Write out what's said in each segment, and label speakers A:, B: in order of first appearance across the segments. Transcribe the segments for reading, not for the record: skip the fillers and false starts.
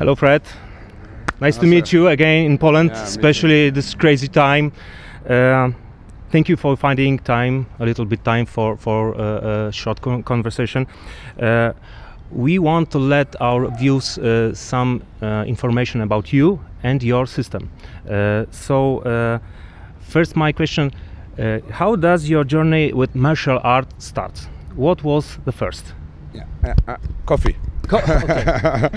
A: Hello, Fred. Nice to meet you again in Poland, especially this crazy time. Thank you for finding time, a little bit time for a short conversation. We want to let our viewers some information about you and your system. First, my question: how does your journey with martial art start? What was the first?
B: Coffee.
A: Okay.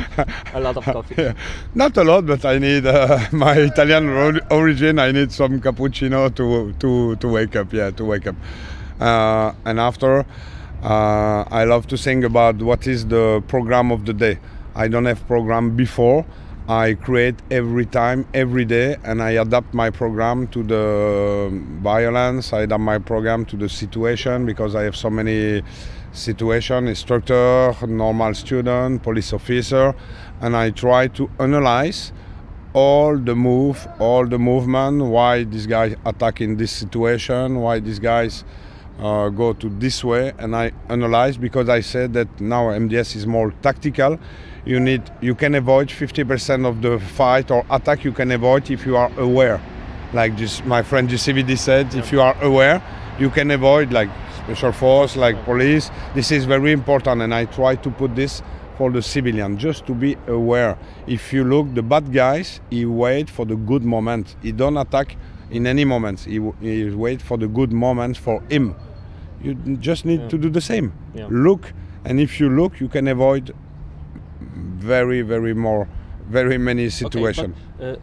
A: A lot of coffee.
B: Yeah. Not a lot, but I need my Italian origin. I need some cappuccino to wake up. Yeah, to wake up. And after, I love to think about what is the program of the day. I don't have program before. I create every time, every day, and I adapt my program to the violence. I adapt my program to the situation because I have so many situation, instructor, normal student, police officer, and I try to analyze all the movement, why this guy attack in this situation, why these guys go to this way, and I analyze because I said that now MDS is more tactical. You can avoid 50% of the fight or attack you can avoid if you are aware. Like just my friend GCVD said, if you are aware, you can avoid like special force, like police. This is very important, and I try to put this for the civilian, just to be aware. If you look, the bad guys, he wait for the good moment. He don't attack in any moments. He wait for the good moments for him. You just need to do the same. Yeah. Look, and if you look, you can avoid very many situations.
A: Okay,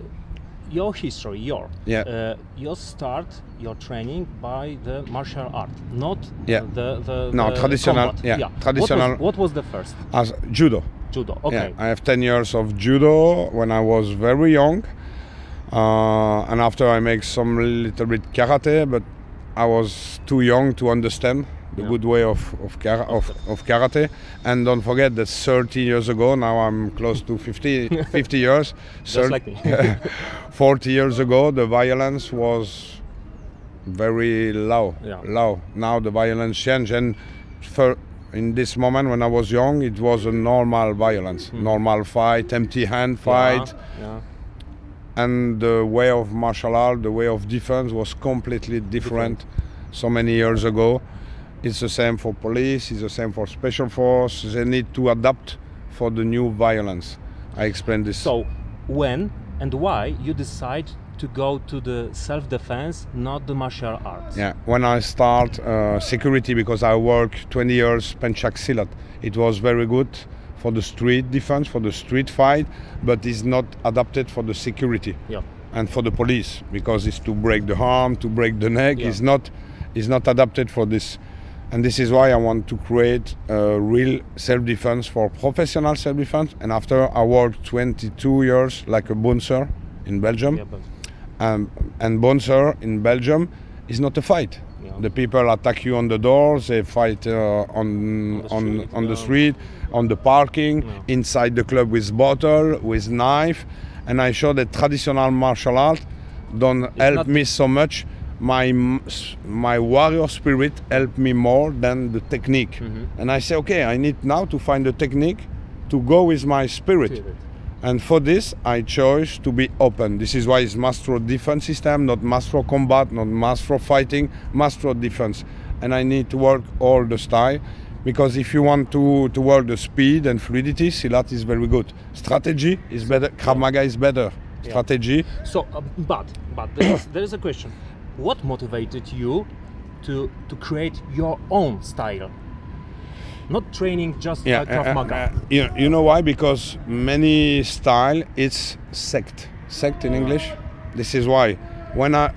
A: your history, you start your training by the martial art, not the
B: traditional.
A: Combat.
B: Traditional.
A: What was the first?
B: As judo.
A: Judo. Okay.
B: Yeah, I have 10 years of judo when I was very young, and after I make some little bit karate, but I was too young to understand the good way of karate. And don't forget that 30 years ago, now I'm close to 50 years.
A: Just like me.
B: 40 years ago, the violence was very low. Now the violence changed, and in this moment when I was young, it was a normal violence, normal fight, empty hand fight. And the way of martial art, the way of defense was completely different so many years ago. It's the same for police, it's the same for special force. They need to adapt for the new violence. I explained this.
A: So, when and why you decide to go to the self-defense, not the martial arts?
B: Yeah, when I start security, because I work 20 years Penchak Silat, it was very good for the street defense, for the street fight, but it's not adapted for the security and for the police, because it's to break the arm, to break the neck. It's not adapted for this. And this is why I want to create a real self-defense for professional self-defense. And after I worked 22 years like a bouncer in Belgium. And bouncer in Belgium is not a fight. The people attack you on the doors, they fight on the street, on the parking, inside the club with bottle, with knife. And I show that traditional martial art don't help me so much. My warrior spirit helped me more than the technique. And I say, okay, I need now to find a technique to go with my spirit. And for this, I chose to be open. This is why it's Mastro defense system, not Mastro combat, not Mastro fighting, Mastro defense. And I need to work all the style, because if you want to work the speed and fluidity, Silat is very good. Strategy is better, Krav Maga is better. Strategy.
A: So, but there is a question. What motivated you to create your own style? Not training just like Krav Maga.
B: You know why? Because many style, it's sect in English. This is why. When I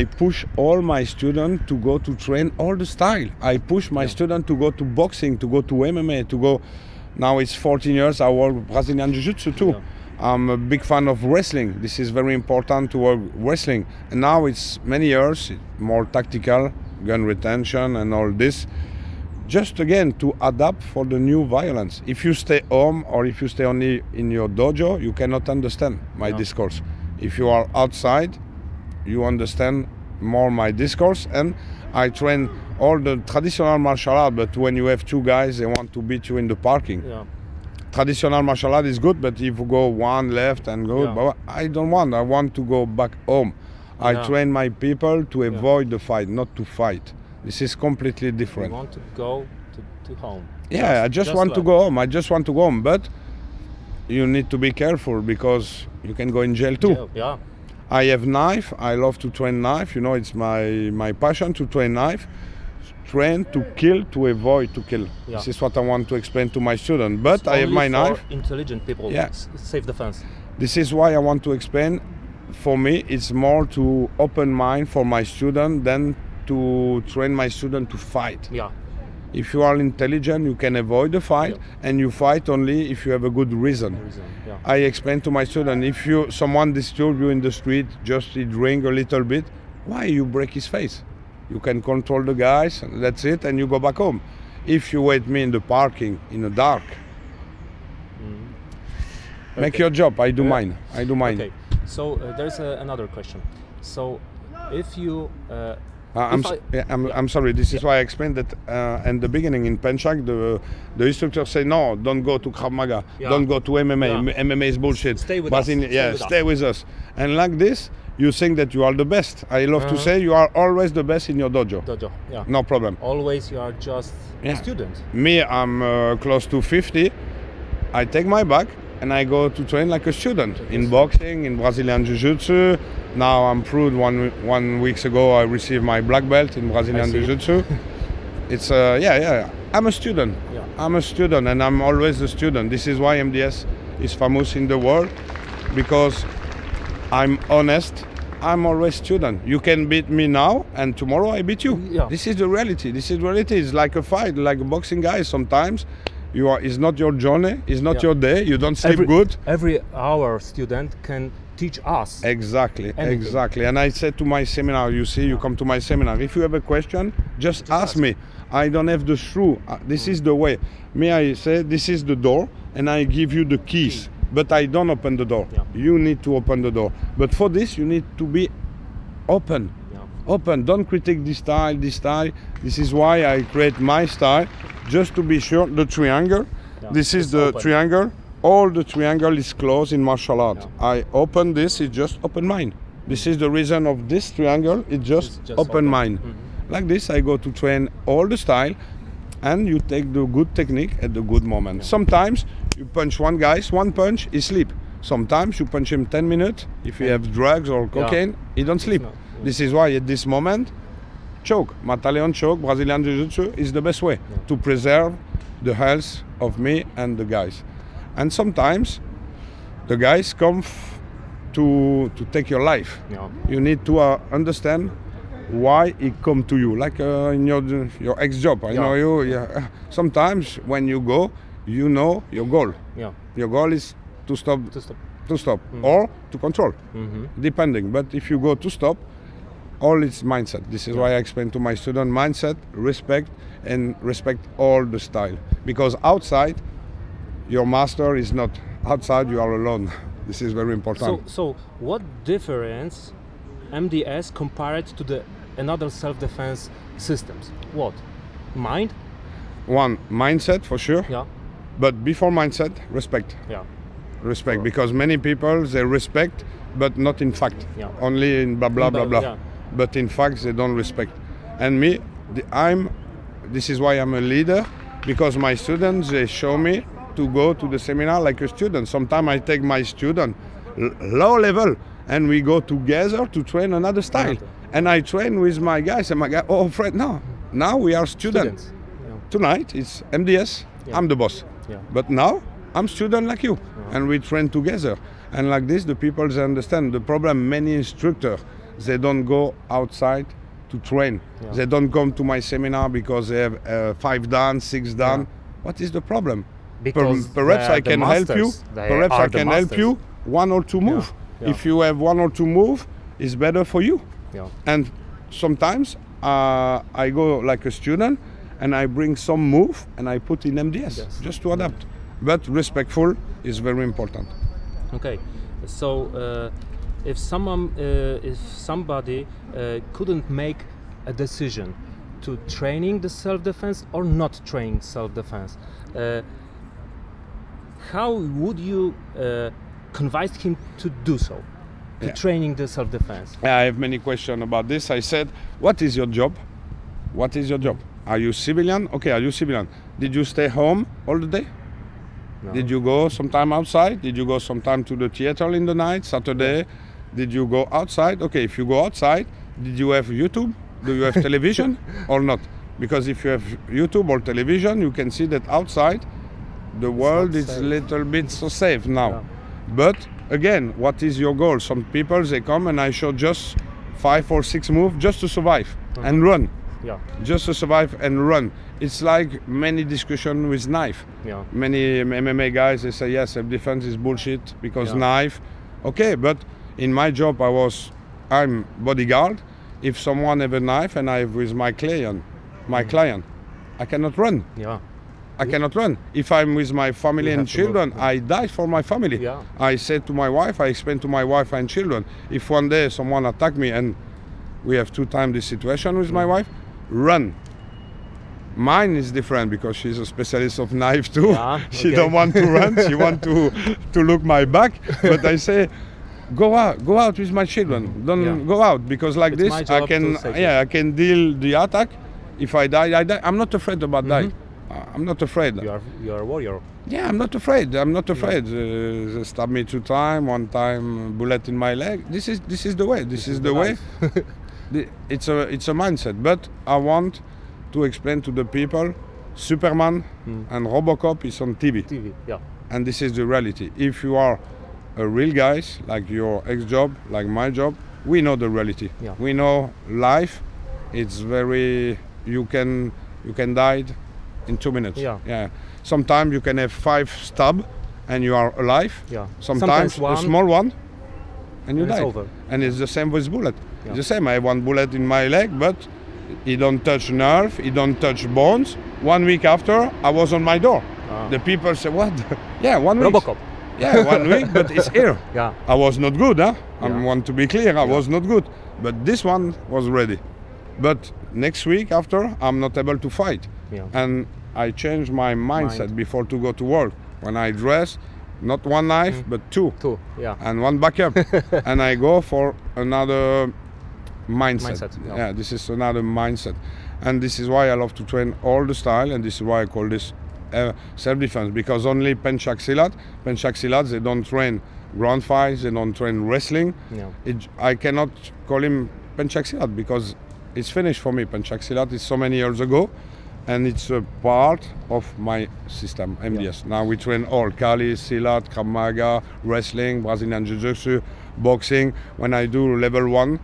B: push all my students to go to train all the style. I push my students to go to boxing, to go to MMA, to go. Now it's 14 years. I work Brazilian Jiu-Jitsu too. I'm a big fan of wrestling. This is very important to work wrestling. And now it's many years, more tactical, gun retention and all this. Just again, to adapt for the new violence. If you stay home or if you stay only in your dojo, you cannot understand my discourse. If you are outside, you understand more my discourse. And I train all the traditional martial art, but when you have two guys, they want to beat you in the parking. traditional martial art is good, but if you go one left and go, but I don't want. I want to go back home. I train my people to avoid the fight, not to fight. This is completely different.
A: You want to go to home.
B: Yeah, I just want to go home. I just want to go home, but you need to be careful because you can go in jail too.
A: Yeah.
B: I have knife. I love to train knife. You know, it's my passion to train knife. Train to kill, to avoid to kill.
A: Yeah.
B: This is what I want to explain to my student. But
A: it's
B: I have my knife.
A: Intelligent people. Self-defense.
B: This is why I want to explain. For me, it's more to open mind for my student than to train my student to fight.
A: Yeah.
B: If you are intelligent, you can avoid the fight, and you fight only if you have a good reason.
A: Yeah.
B: I explain to my student, if someone disturbs you in the street, just he drink a little bit, why you break his face? You can control the guys, that's it, and you go back home. If you wait me in the parking, in the dark, make your job, I do mine. I do mine.
A: Okay, so there's another question. So if you...
B: I'm sorry, this is why I explained that in the beginning in Penchak, the instructor said, no, don't go to Krav Maga, don't go to MMA, MMA is bullshit.
A: Stay with us.
B: Stay with us. And like this, you think that you are the best. I love to say you are always the best in your dojo. No problem.
A: Always you are just a student.
B: Me, I'm close to 50. I take my bag and I go to train like a student in boxing, in Brazilian Jiu-Jitsu. Now I'm proved one week ago I received my black belt in Brazilian Jiu-Jitsu. It's I'm a student. I'm a student and I'm always a student. This is why MDS is famous in the world, because I'm honest. I'm always student. You can beat me now and tomorrow I beat you. This is the reality. This is reality. It's like a fight, like a boxing guy. Sometimes it's not your journey, it's not your day, you don't sleep good.
A: Every hour student can teach us.
B: Exactly. And I said to my seminar, you see, you come to my seminar, if you have a question, just ask me. I don't have the shoe. This is the way. Me, I say, this is the door, and I give you the keys. But I don't open the door. You need to open the door. But for this, you need to be open. Open. Don't critique this style, this style. This is why I create my style, just to be sure. The triangle. This is the triangle. All the triangle is closed in martial art. I open this, it just open mine. This is the reason of this triangle, it just open mine. Like this, I go to train all the style, and you take the good technique at the good moment. Sometimes you punch one guy, one punch, he sleep. Sometimes you punch him 10 minutes. If he have drugs or cocaine, he don't sleep. This is why at this moment, choke, Mataleon choke, Brazilian Jiu-Jitsu is the best way to preserve the health of me and the guys. And sometimes the guys come to take your life. You need to understand why he come to you, like in your ex-job. I know you. Sometimes when you go, you know your goal. Your goal is to stop, or to control, depending. But if you go to stop, all is mindset. This is why I explain to my student mindset, respect, and respect all the style. Because outside, your master is not outside. You are alone. This is very important.
A: So what difference MDS compared to the another self-defense systems? What? Mind?
B: One, mindset for sure. But before mindset, respect. Respect, because many people, they respect, but not in fact. Only in blah blah blah blah. But in fact, they don't respect. And me, this is why I'm a leader, because my students, they show me to go to the seminar like a student. Sometimes I take my student low level and we go together to train another style. And I train with my guys and my guy, oh Fred, no, now we are students. Tonight it's MDS, I'm the boss. But now I'm student like you, and we train together. And like this, the people, they understand the problem. Many instructors, they don't go outside to train. They don't come to my seminar because they have 5 dan, 6 dan. What is the problem? Perhaps I can help you. Perhaps I can help you 1 or 2 move. If you have 1 or 2 move, it's better for you. And sometimes I go like a student and I bring some move and I put in MDS just to adapt. But respectful is very important.
A: Okay, so if somebody couldn't make a decision to training the self-defense or not training self-defense, how would you convince him to do so, to training the self-defense?
B: I have many questions about this. I said, what is your job? What is your job? Are you civilian? Okay, are you civilian? Did you stay home all the day?
A: No.
B: Did you go sometime outside? Did you go sometime to the theater in the night, Saturday?
A: Yeah.
B: Did you go outside? Okay, if you go outside, did you have YouTube? Do you have television or not? Because if you have YouTube or television, you can see that outside the world is a little bit so safe now.
A: Yeah.
B: But again, what is your goal? Some people, they come and I show just 5 or 6 moves just to survive and run.
A: Yeah.
B: Just to survive and run. It's like many discussion with knife.
A: Yeah.
B: Many MMA guys, they say, yes, self-defense is bullshit because knife. Okay, but in my job, I'm bodyguard. If someone have a knife and I'm with my client, I cannot run.
A: Yeah.
B: I cannot run. If I'm with my family and children, I die for my family.
A: Yeah.
B: I said to my wife, I explained to my wife and children, if one day someone attack me, and we have 2 times this situation with my wife, run. Mine is different because she's a specialist of knife too.
A: Yeah,
B: She don't want to run, she want to look my back. But I say, go out with my children. Don't go out, because like
A: it's
B: this
A: I
B: can deal the attack. If I die, I die. I'm not afraid about dying. I'm not afraid.
A: You are a warrior.
B: Yeah, I'm not afraid. I'm not afraid. They stabbed me 2 times. 1 time bullet in my leg. This is the way. This is the way. It's a mindset. But I want to explain to the people, Superman and Robocop is on TV.
A: Yeah.
B: And this is the reality. If you are a real guy, like your ex-job, like my job, we know the reality.
A: Yeah.
B: We know life. It's very. You can die in 2 minutes.
A: Yeah.
B: Sometimes you can have 5 stabs and you are alive.
A: Yeah.
B: Sometimes a small one and you die.
A: It's over.
B: And it's the same with bullet.
A: Yeah.
B: It's the same. I have 1 bullet in my leg, but it don't touch nerve, it don't touch bones. 1 week after, I was on my door. The people say, what? Yeah, 1 week.
A: Robocop.
B: Yeah, 1 week, but it's here.
A: Yeah.
B: I was not good, huh? I want to be clear, I was not good. But this one was ready. But next week after, I'm not able to fight.
A: Yeah.
B: And I changed my mindset before to go to work. When I dress, not 1 knife, but 2.
A: 2, yeah.
B: And 1 backup. And I go for another mindset.
A: Yeah.
B: This is another mindset. And this is why I love to train all the style, and this is why I call this self-defense, because only penchaxilat, they don't train ground fights, they don't train wrestling.
A: Yeah.
B: I cannot call him penchaxilat because it's finished for me. Penchaxilat is so many years ago, and it's a part of my system, MDS.
A: Yeah.
B: Now we train all, Kali, Silat, Krav Maga, wrestling, Brazilian Jiu-Jitsu, boxing. When I do level 1,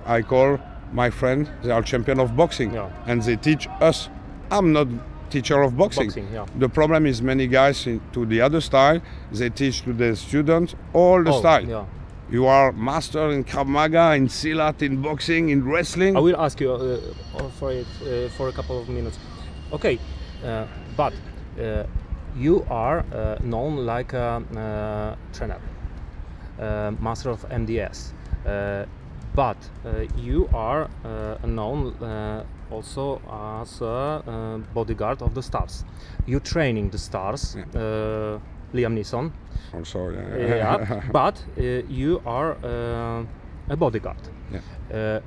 B: I call my friend, they are champion of boxing, and they teach us. I'm not teacher of boxing. The problem is many guys to the other style, they teach to the students all the style. Yeah. You are master in Krav Maga, in Silat, in boxing, in wrestling.
A: I will ask you for a couple of minutes. Okay, but you are known like a trainer, master of MDS, but you are known also as a bodyguard of the stars. You training the stars, Liam Neeson.
B: Also, yeah.
A: But you are a bodyguard.
B: Yeah.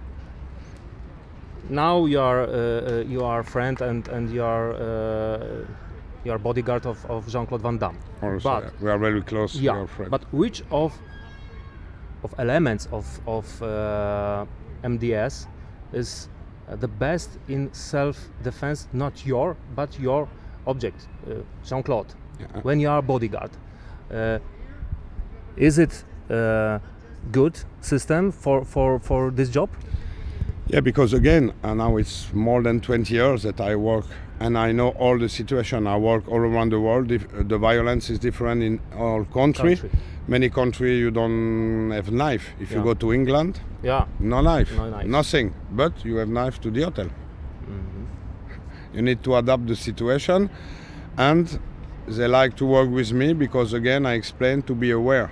A: Now you are friend and you are bodyguard of Jean-Claude Van Damme.
B: Also, but we are very close.
A: Yeah.
B: We are friends.
A: But which of elements of MDS is the best in self-defense? Not your, but your object, Jean-Claude. Yeah. When you are bodyguard, is it a good system for this job?
B: Yeah, because again, now it's more than 20 years that I work, and I know all the situation. I work all around the world. The violence is different in all countries. Many countries you don't have knife. If you go to England, no knife, nothing. But you have knife to the hotel. You need to adapt the situation, and they like to work with me because again I explain to be aware.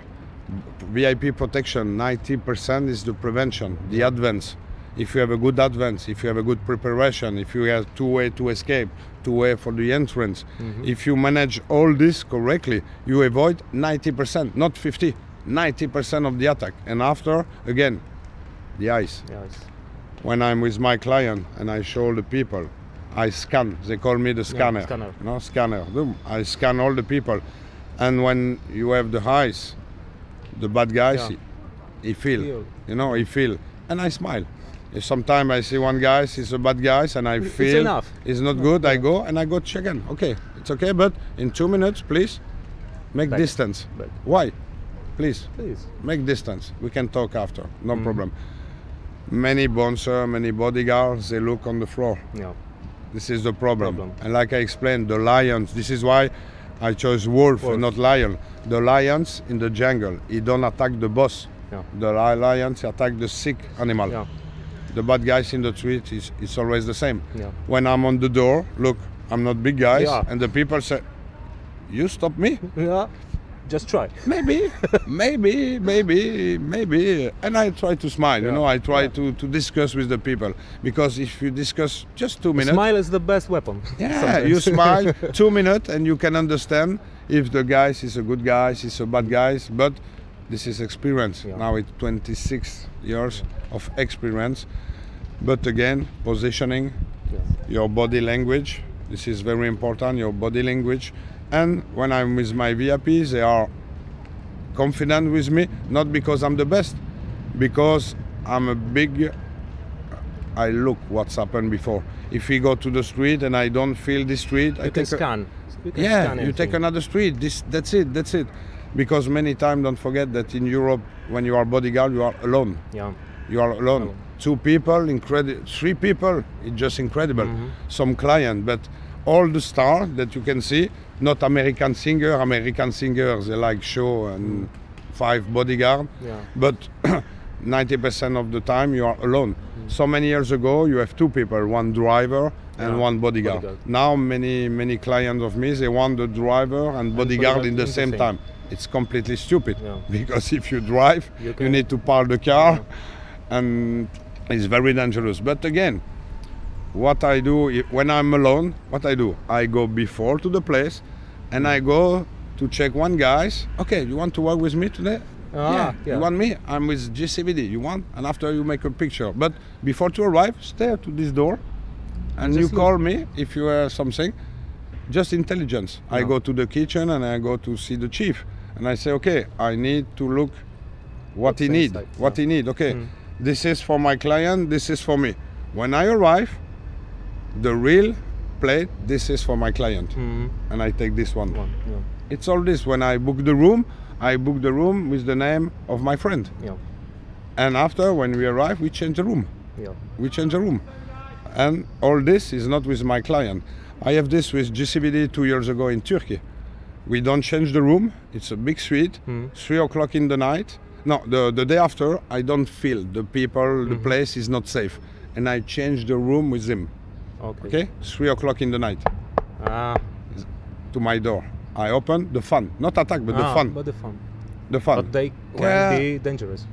B: VIP protection, 90% is the prevention, the advance. if you have a good advance, if you have a good preparation, if you have two way to escape, two way for the entrance, if you manage all this correctly, you avoid 90%, not 50, 90% of the attack. And after, again, the eyes. When I'm with my client and I show the people, I scan. They call me the scanner.
A: Yeah, scanner.
B: You know, scanner. Boom. I scan all the people. And when you have the eyes, the bad guys, he feel. You know, he feel. And I smile. If sometimes I see one guy, he's a bad guy, and I feel it's not good, I go and I go check in. Okay, it's okay, but in 2 minutes, please, make distance. Why? Please, make distance. We can talk after, no problem. Many bouncer, many bodyguards, they look on the floor. This is the problem. And like I explained, the lions, this is why I chose wolf and not lion. The lions in the jungle, he don't attack the boss. The lions attack the sick animal. The bad guys in the street, it's always the same. When I'm on the door, look, I'm not big guys, and the people say, you stop me?
A: Just try.
B: Maybe, maybe. And I try to smile, you know, I try to discuss with the people. Because if you discuss just 2 minutes...
A: Smile is the best weapon.
B: You smile 2 minutes and you can understand if the guy is a good guy, is a bad guy. But this is experience. Now it's 26 years of experience. But again, positioning, your body language. This is very important, your body language. And when I'm with my VIPs, they are confident with me, not because I'm the best, because I'm a big, I look what's happened before. If we go to the street and I don't feel the street, I take
A: scan.
B: You take another street, that's it. Because many times, don't forget that in Europe, when you are bodyguard, you are alone. You are alone. 2 people, 3 people, it's just incredible. Some client, but all the stars that you can see, not American singers, they like show and 5 bodyguard, but 90% of the time you are alone. So many years ago, you have 2 people, 1 driver and 1 bodyguard. Now many clients of me, they want the driver and bodyguard in the same time. It's completely stupid, because if you drive, you need to park the car, and it's very dangerous. But again, what I do when I'm alone, what I do, I go before to the place and I go to check one guys. Okay, you want to work with me today? You want me? I'm with GCVD. You want? And after you make a picture. But before to arrive, stay to this door and you call me if you have something. Just intelligence. I go to the kitchen and I go to see the chief and I say, okay, I need to look what he need. What he need. Okay, this is for my client. This is for me. When I arrive, the real plate, this is for my client, and I take this one. It's all this. When I book the room, I book the room with the name of my friend. And after, when we arrive, we change the room. We change the room. And all this is not with my client. I have this with GCVD 2 years ago in Turkey. We don't change the room. It's a big suite, 3 o'clock in the night. No, the day after, I don't feel the people, the place is not safe. And I change the room with him. Okay, 3 o'clock in the night. To my door. I open the fun, not attack, but the fun.
A: But the fun.
B: The fun.
A: But they can be dangerous.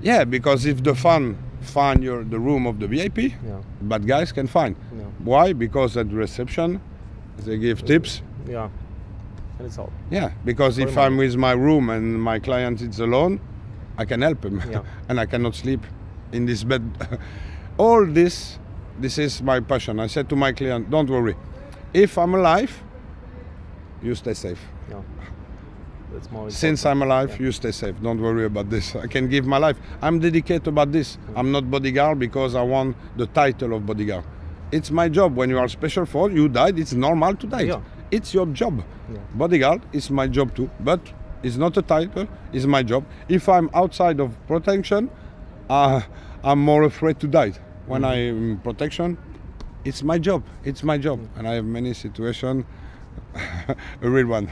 B: Yeah, because if the fun find the room of the VIP, bad guys can find. Why? Because at the reception, they give tips.
A: And it's all.
B: Yeah, because if I'm with my room and my client is alone, I can help him, and I cannot sleep in this bed. All this is my passion. I said to my client, don't worry. If I'm alive, you stay safe.
A: That's more important.
B: Since I'm alive, you stay safe. Don't worry about this. I can give my life. I'm dedicated about this. I'm not bodyguard because I want the title of bodyguard. It's my job. When you are special force, you died. It's normal to die. It's your job. Bodyguard is my job too, but it's not a title. It's my job. If I'm outside of protection, I'm more afraid to die. When I'm in protection, it's my job. It's my job. And I have many situations. A real one.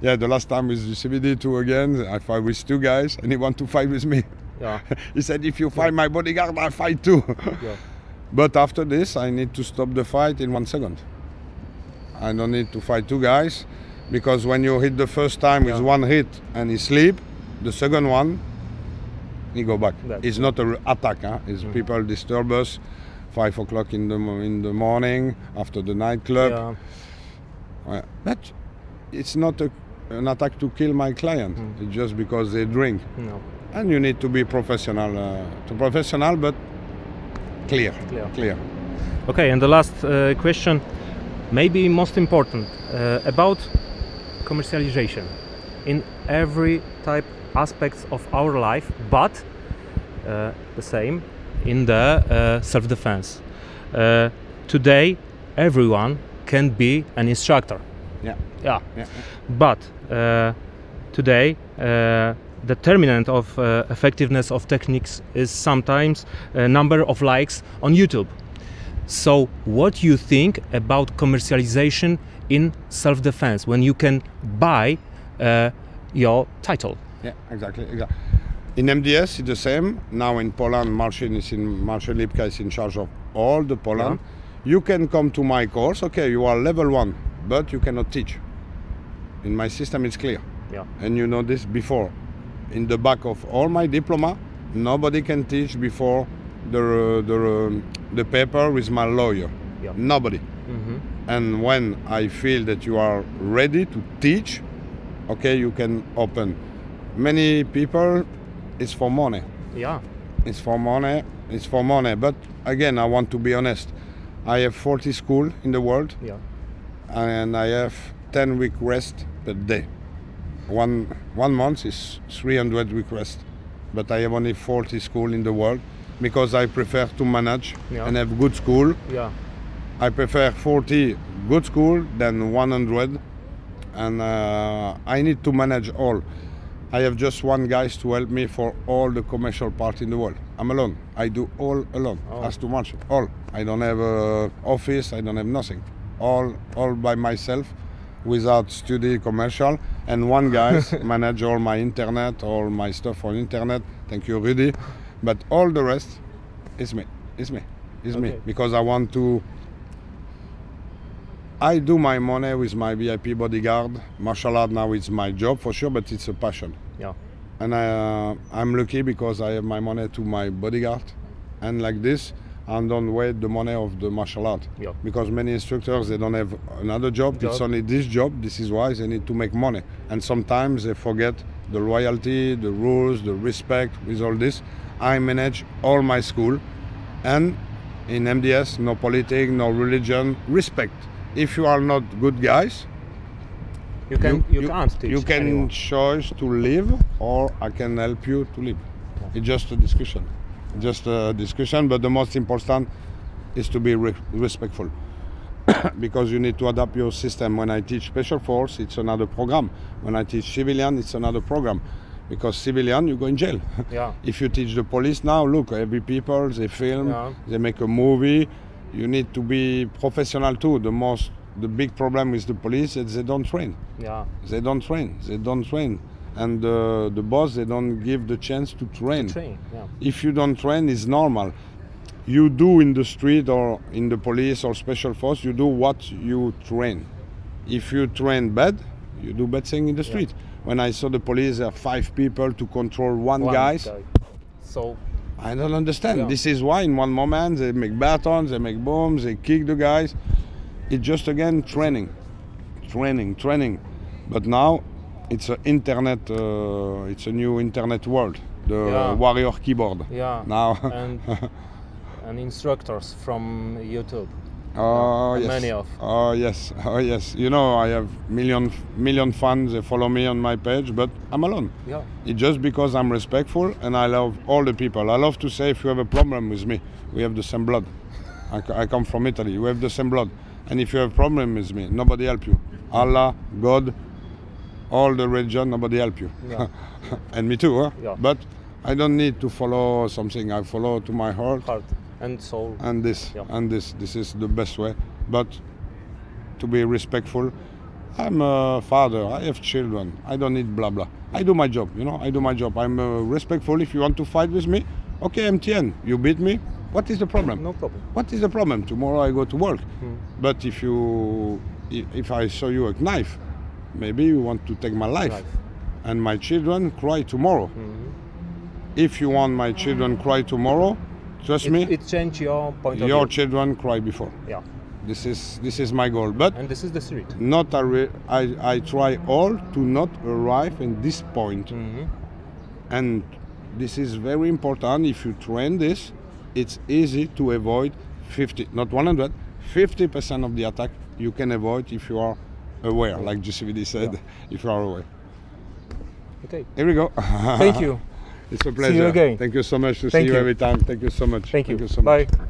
B: The last time with CBD 2 again, I fight with 2 guys and he want to fight with me. He said, if you fight my bodyguard, I fight too. But after this, I need to stop the fight in 1 second. I don't need to fight 2 guys, because when you hit the first time with 1 hit and he sleep, the second one he go back. It's not an attack. It's people disturb us, 5 o'clock in the morning after the nightclub. But it's not an attack to kill my client. It's just because they drink.
A: No.
B: And you need to be professional, but clear.
A: Okay, and the last question, maybe most important, about commercialization in every type aspects of our life, but the same in the self-defense. Today, everyone can be an instructor. Yeah. But today, the determinant of effectiveness of techniques is sometimes a number of likes on YouTube. So, what you think about commercialization in self-defense when you can buy your title?
B: Yeah, exactly. In MDS, it's the same. Now in Poland, Marcin Lipka is in charge of all the Poland. You can come to my course. Okay, you are level 1, but you cannot teach. In my system, it's clear. And you know this before. In the back of all my diploma, nobody can teach before the paper with my lawyer. Nobody. And when I feel that you are ready to teach, okay, you can open. Many people, it's for money. It's for money. But again, I want to be honest. I have 40 schools in the world, and I have 10 week rest per day. One month is 300 week rest, but I have only 40 schools in the world because I prefer to manage and have good school. I prefer 40 good school than 100, and I need to manage all. I have just one guy to help me for all the commercial part in the world. I'm alone. I do all alone. That's too much. All. I don't have an office. I don't have nothing. All by myself, without study commercial. And one guy manage all my internet, all my stuff on internet. Thank you, Rudy. But all the rest is me. It's me. Because I want to. I do my money with my VIP bodyguard. Martial art now is my job for sure, but it's a passion. And I'm lucky because I have my money to my bodyguard. And like this, I don't wait the money of the martial art. Because many instructors, they don't have another job. It's only this job. This is why they need to make money. And sometimes they forget the loyalty, the rules, the respect with all this. I manage all my school. And in MDS, no politics, no religion, respect. If you are not good guys,
A: you can't teach.
B: You can anyone. Choose to live, or I can help you to live. It's just a discussion. But the most important is to be respectful, because you need to adapt your system. When I teach special force, it's another program. When I teach civilian, it's another program, because civilian, you go in jail. If you teach the police now, look, every people they film, they make a movie. You need to be professional too. The big problem with the police is they don't train. They don't train. And the boss, they don't give the chance to train. If you don't train, it's normal. You do in the street or in the police or special force, you do what you train. If you train bad, you do bad thing in the street. When I saw the police, there are 5 people to control one guy.
A: So
B: I don't understand. This is why in one moment they make batons, they make bombs, they kick the guys. It's just again training. But now it's an internet. It's a new internet world. The warrior keyboard. Now
A: and instructors from YouTube.
B: Yes.
A: Many of.
B: Oh yes. You know, I have million fans. They follow me on my page, but I'm alone. It's just because I'm respectful and I love all the people. I love to say, if you have a problem with me, we have the same blood. I come from Italy. We have the same blood. And if you have a problem with me, nobody help you. Allah, God, all the religion, nobody help you. And me too. But I don't need to follow something. I follow to my heart.
A: And soul.
B: And this is the best way. But to be respectful, I'm a father, I have children, I don't need blah blah. I do my job, I do my job. I'm respectful. If you want to fight with me, okay, MTN, you beat me, what is the problem?
A: No problem.
B: What is the problem? Tomorrow I go to work. But if I show you a knife, maybe you want to take my life. And my children cry tomorrow. if you want my children cry tomorrow, trust me,
A: it changed your point of view.
B: your children cry before.
A: Yeah.
B: This is my goal. But
A: And this is the spirit.
B: I try all to not arrive at this point. And this is very important. If you train this, it's easy to avoid 50, not 100, 50% of the attack you can avoid if you are aware, like GCVD said, if you are aware.
A: Okay.
B: Here we go.
A: Thank you.
B: It's a pleasure.
A: See you again.
B: Thank you so much to
A: Thank
B: see you
A: you.
B: every time. Thank you so much.
A: Thank you.
B: So much.
A: Bye.